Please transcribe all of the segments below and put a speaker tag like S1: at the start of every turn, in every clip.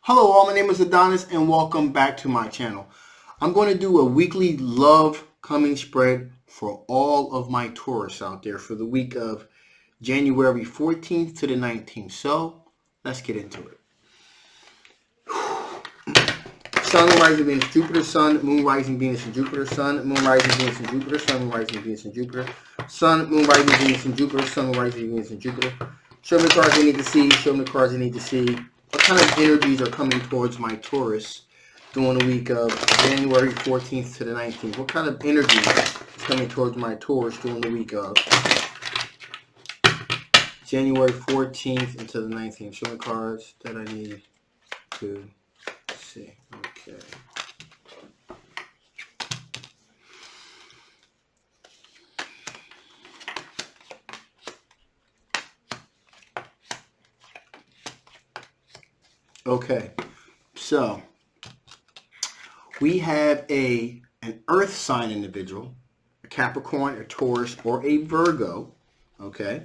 S1: Hello all, my name is Adonis and welcome back to my channel. I'm going to do a weekly love coming spread for all of my Taurus out there for the week of January 14th to the 19th. So let's get into it. Sun, rising, Venus, Jupiter, Sun, Moon, rising, Venus, and Jupiter, Sun, Moon, rising, Venus, and Jupiter, Sun, Moon, rising, Venus, and Jupiter, Sun, Moon, rising, Venus, and Jupiter, Sun, Moon, rising, Venus, and Jupiter. Show me the cards I need to see. Show me the cards I need to see. What kind of energies are coming towards my Taurus during the week of January 14th to the 19th? What kind of energy is coming towards my Taurus during the week of January 14th into the 19th? Show me cards that I need to see. Okay. Okay, so we have an earth sign individual, a Capricorn, a Taurus, or a Virgo, okay,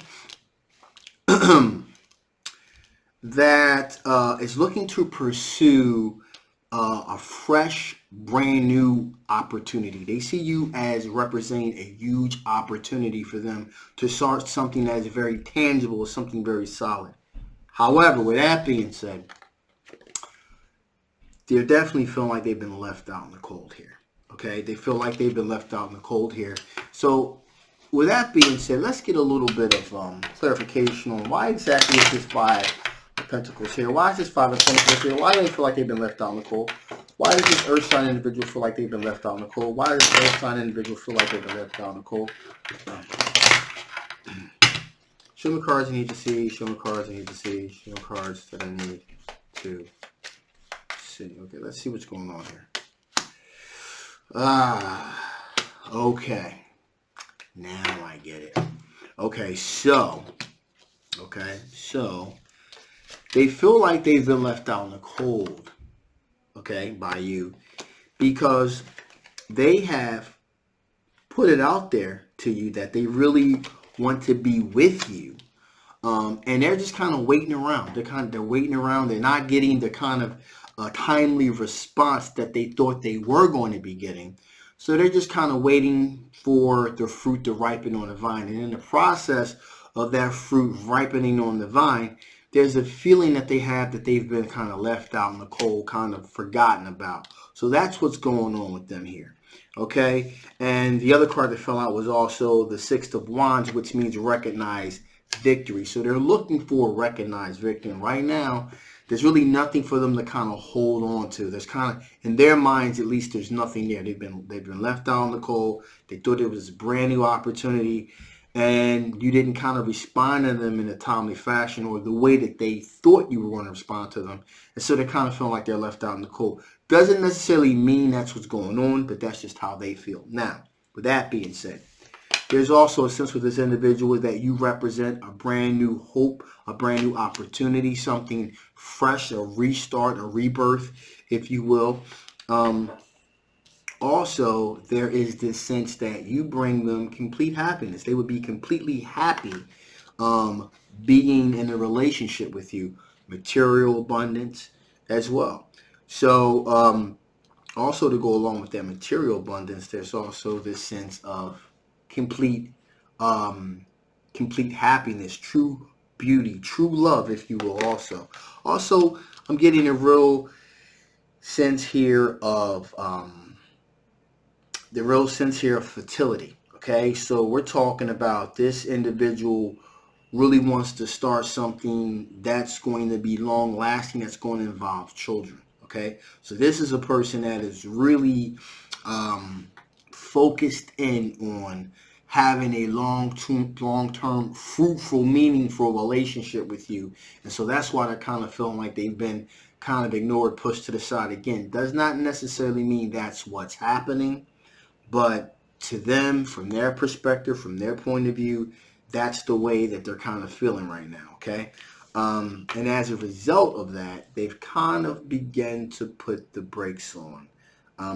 S1: that is looking to pursue a fresh, brand new opportunity. They see you as representing a huge opportunity for them to start something that is very tangible, something very solid. However, with that being said, they're definitely feeling like they've been left out in the cold here. Okay, they feel like they've been left out in the cold here. So with that being said, let's get a little bit of clarification on why exactly is this Five of Pentacles here? Why is this Five of Pentacles here? Why do they feel like they've been left out in the cold? Why does this Earth sign individual feel like they've been left out in the cold? Why does this Earth sign individual feel like they've been left out in the cold? Show me cards I need to see. Show me cards I need to see. Show me cards that I need to see. Okay, let's see what's going on here. Okay. Now I get it. Okay, so they feel like they've been left out in the cold, okay, by you, because they have put it out there to you that they really want to be with you. And they're just kind of waiting around. They're waiting around. They're not getting the kind of timely response that they thought they were going to be getting. So they're just kind of waiting for the fruit to ripen on the vine. And in the process of that fruit ripening on the vine, there's a feeling that they have that they've been kind of left out in the cold, kind of forgotten about. So that's what's going on with them here. Okay, and the other card that fell out was also the Six of Wands, which means recognize victory. So they're looking for recognized victory. And right now, there's really nothing for them to kind of hold on to. There's kind of, in their minds at least, there's nothing there. They've been left out in the cold. They thought it was a brand new opportunity, and you didn't kind of respond to them in a timely fashion or the way that they thought you were going to respond to them. And so they kind of feel like they're left out in the cold. Doesn't necessarily mean that's what's going on, but that's just how they feel. Now, with that being said, there's also a sense with this individual that you represent a brand new hope, a brand new opportunity, something fresh, a restart, a rebirth, if you will. Also, there is this sense that you bring them complete happiness. They would be completely happy being in a relationship with you, material abundance as well. So also to go along with that material abundance, there's also this sense of complete happiness, true beauty, true love, if you will. Also I'm getting a real sense here of fertility. Okay, so we're talking about this individual really wants to start something that's going to be long lasting, that's going to involve children. Okay, so this is a person that is really focused in on having a long-term, fruitful, meaningful relationship with you. And so that's why they're kind of feeling like they've been kind of ignored, pushed to the side. Again, does not necessarily mean that's what's happening, but to them, from their perspective, from their point of view, that's the way that they're kind of feeling right now, okay? And as a result of that, they've kind of begun to put the brakes on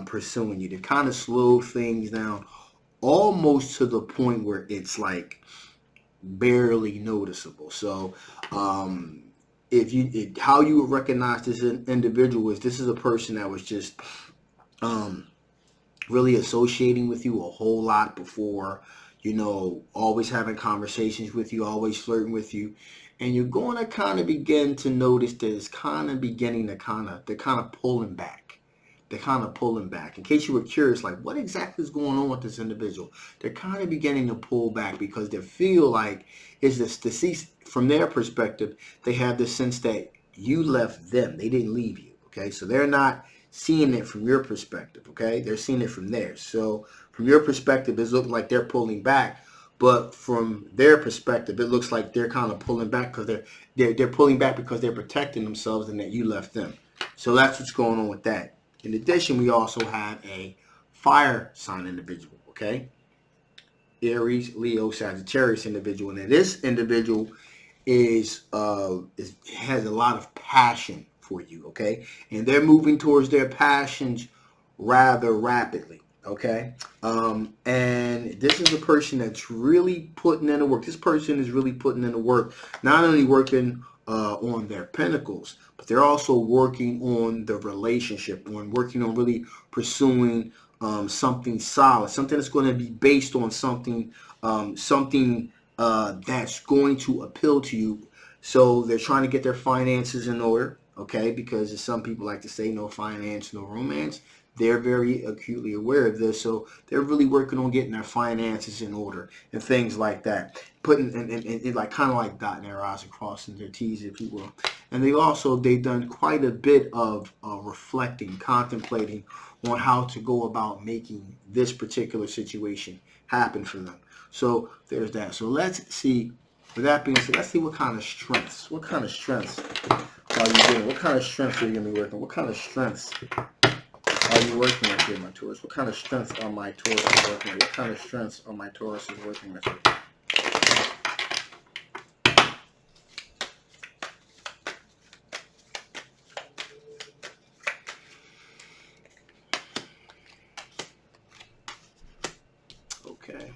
S1: pursuing you. They kind of slow things down almost to the point where it's like barely noticeable. So how you would recognize this individual is this is a person that was just really associating with you a whole lot before, always having conversations with you, always flirting with you. And you're going to kind of begin to notice that it's kind of beginning to they're kind of pulling back. They're kind of pulling back. In case you were curious, like what exactly is going on with this individual? They're kind of beginning to pull back because they feel like is this deceased from their perspective. They have the sense that you left them. They didn't leave you. Okay, so they're not seeing it from your perspective. Okay, they're seeing it from theirs. So from your perspective, it looks like they're pulling back, but from their perspective, it looks like they're kind of pulling back because they're pulling back because they're protecting themselves and that you left them. So that's what's going on with that. In addition, we also have a fire sign individual, okay? Aries, Leo, Sagittarius individual. And this individual has a lot of passion for you, okay? And they're moving towards their passions rather rapidly, okay? And this is a person that's really putting in the work. This person is really putting in the work, not only working on their pentacles, but they're also working on the relationship, working on really pursuing something solid, something that's going to be based on something that's going to appeal to you. So they're trying to get their finances in order, okay? Because as some people like to say, no finance, no romance. They're very acutely aware of this, so they're really working on getting their finances in order and things like that. Putting and like kind of like dotting their I's and crossing their T's, if you will. And they've done quite a bit of reflecting, contemplating on how to go about making this particular situation happen for them. So there's that. So let's see. With that being said, let's see what kind of strengths are you doing? What kind of strengths are you going to be working? What kind of strengths are you working with here, my Taurus? What kind of strengths are my Taurus working with? What kind of strengths are my Taurus working with? Okay.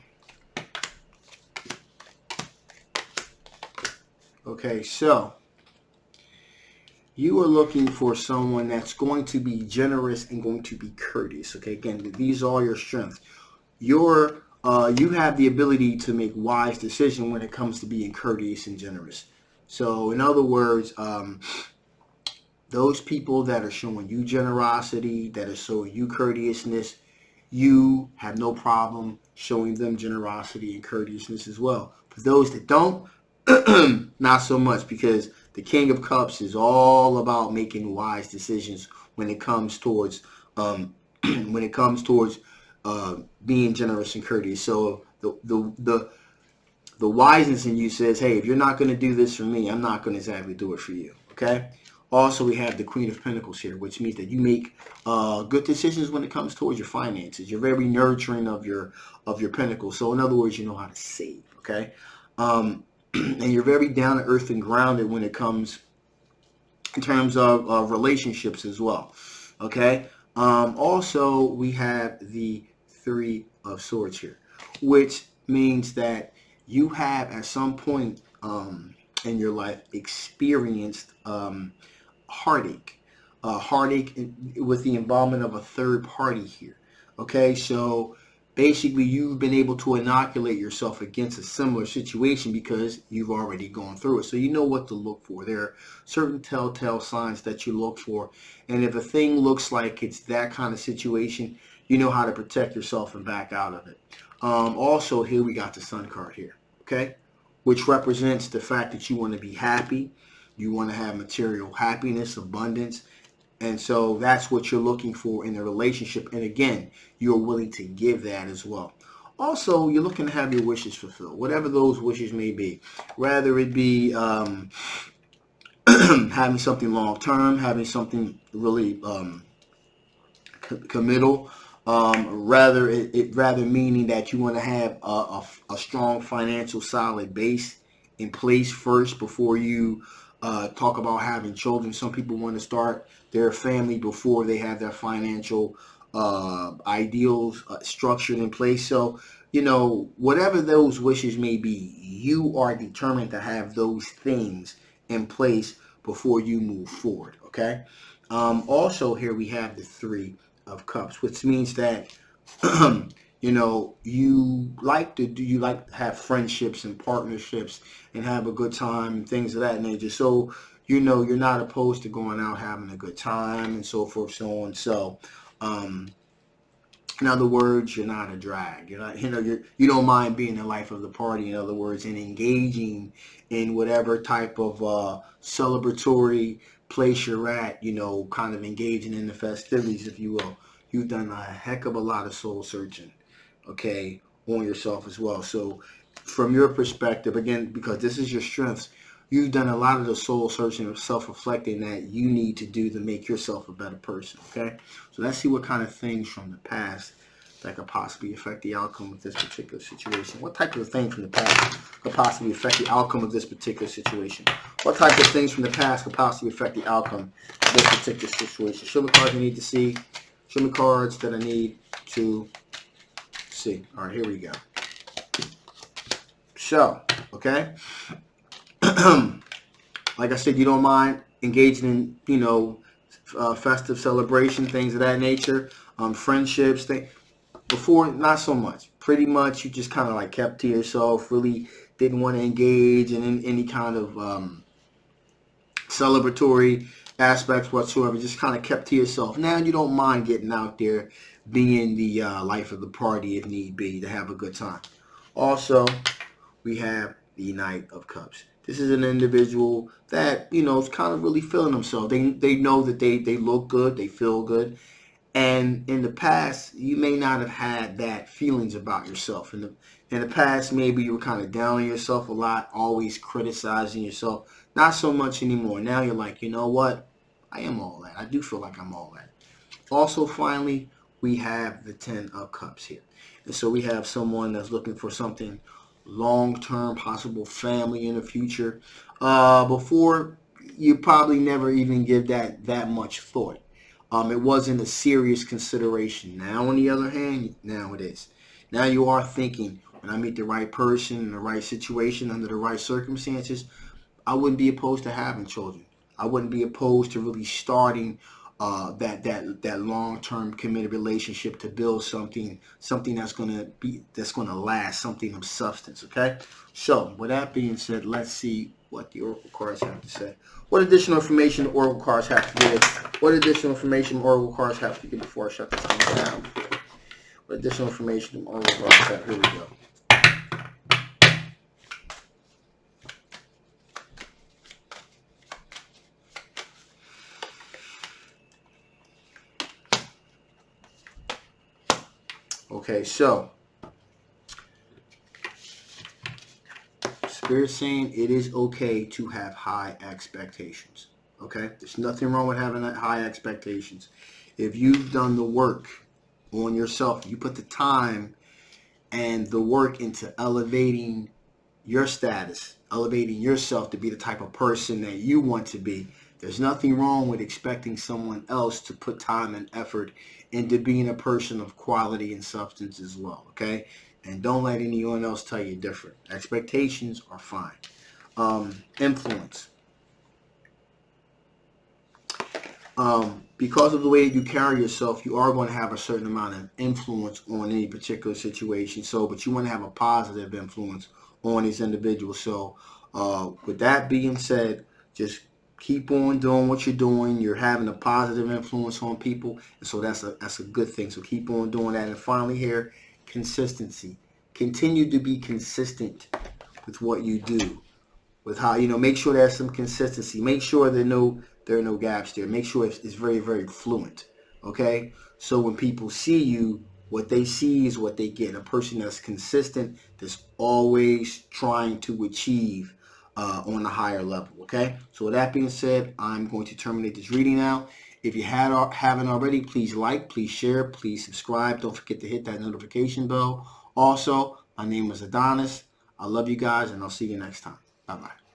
S1: Okay, so you are looking for someone that's going to be generous and going to be courteous. Okay, again, these are your strengths. You have the ability to make wise decisions when it comes to being courteous and generous. So, in other words, those people that are showing you generosity, that are showing you courteousness, you have no problem showing them generosity and courteousness as well. For those that don't, not so much, because the King of Cups is all about making wise decisions when it comes towards when it comes towards being generous and courteous. So the wiseness in you says, hey, if you're not going to do this for me, I'm not going to exactly do it for you. Okay. Also, we have the Queen of Pentacles here, which means that you make good decisions when it comes towards your finances. You're very nurturing of your pentacles. So in other words, you know how to save. Okay. And you're very down to earth and grounded when it comes in terms of relationships as well. Okay. Also, we have the Three of Swords here, which means that you have at some point in your life experienced heartache. Heartache with the involvement of a third party here. Okay, so basically you've been able to inoculate yourself against a similar situation because you've already gone through it. So you know what to look for. There are certain telltale signs that you look for. And if a thing looks like it's that kind of situation, you know how to protect yourself and back out of it. Also, here we got the Sun card here, okay? Which represents the fact that you want to be happy. You want to have material happiness, abundance. And so that's what you're looking for in a relationship. And again, you're willing to give that as well. Also, you're looking to have your wishes fulfilled, whatever those wishes may be. Rather it be having something long-term, having something really committal. Rather meaning that you want to have a strong financial solid base in place first before you talk about having children. Some people want to start their family before they have their financial ideals structured in place. So, whatever those wishes may be, you are determined to have those things in place before you move forward, okay? Also, here we have the Three of Cups, which means that you know, you like to have friendships and partnerships and have a good time and things of that nature. So, you know, you're not opposed to going out having a good time and so forth, so on. So, um, in other words, you're not a drag. You're not, you don't mind being the life of the party. In other words, and engaging in whatever type of celebratory place you're at. You know, kind of engaging in the festivities, if you will. You've done a heck of a lot of soul searching, okay, on yourself as well. So, from your perspective, again, because this is your strengths, you've done a lot of the soul searching and self-reflecting that you need to do to make yourself a better person, okay? So let's see what kind of things from the past that could possibly affect the outcome of this particular situation. What type of things from the past could possibly affect the outcome of this particular situation? What type of things from the past could possibly affect the outcome of this particular situation? Show me cards I need to see. Show me cards that I need to see. All right, here we go. So, okay. Like I said, you don't mind engaging in, you know, festive celebration, things of that nature, friendships. Before, not so much. Pretty much, you just kind of like kept to yourself. Really didn't want to engage in any kind of celebratory aspects whatsoever. Just kind of kept to yourself. Now you don't mind getting out there, being the life of the party if need be, to have a good time. Also, we have the Knight of Cups. This is an individual that, you know, is kind of really feeling themselves. They know that they look good, they feel good. And in the past, you may not have had that feelings about yourself. In the past, maybe you were kind of down on yourself a lot, always criticizing yourself. Not so much anymore. Now you're like, you know what? I am all that. I do feel like I'm all that. Also, finally, we have the Ten of Cups here. And so we have someone that's looking for something long-term, possible family in the future. Before, you probably never even give that much thought. It wasn't a serious consideration. Now, on the other hand, now it is. Now you are thinking, when I meet the right person in the right situation, under the right circumstances, I wouldn't be opposed to having children. I wouldn't be opposed to really starting that long term committed relationship to build something that's gonna last, something of substance. Okay. So with that being said, let's see what the oracle cards have to say. What additional information the oracle cards have to give? What additional information the oracle cards have to give before I shut this thing down? What additional information the oracle cards have? Here we go. Okay, so Spirit saying it is okay to have high expectations. Okay, there's nothing wrong with having high expectations. If you've done the work on yourself, you put the time and the work into elevating your status, elevating yourself to be the type of person that you want to be. There's nothing wrong with expecting someone else to put time and effort into being a person of quality and substance as well, okay? And don't let anyone else tell you different. Expectations are fine. Influence. Because of the way you carry yourself, you are going to have a certain amount of influence on any particular situation. So, but you want to have a positive influence on these individuals. So, with that being said, just keep on doing what you're doing. You're having a positive influence on people, and so that's a good thing. So keep on doing that. And finally, here, consistency. Continue to be consistent with what you do, with how, you know, make sure there's some consistency. Make sure there are no gaps there. Make sure it's very, very fluent. Okay? So when people see you, what they see is what they get. A person that's consistent, that's always trying to achieve on a higher level. Okay? So with that being said, I'm going to terminate this reading now. If you haven't already, please like, please share, please subscribe. Don't forget to hit that notification bell. Also, my name is Adonis. I love you guys, and I'll see you next time. Bye-bye.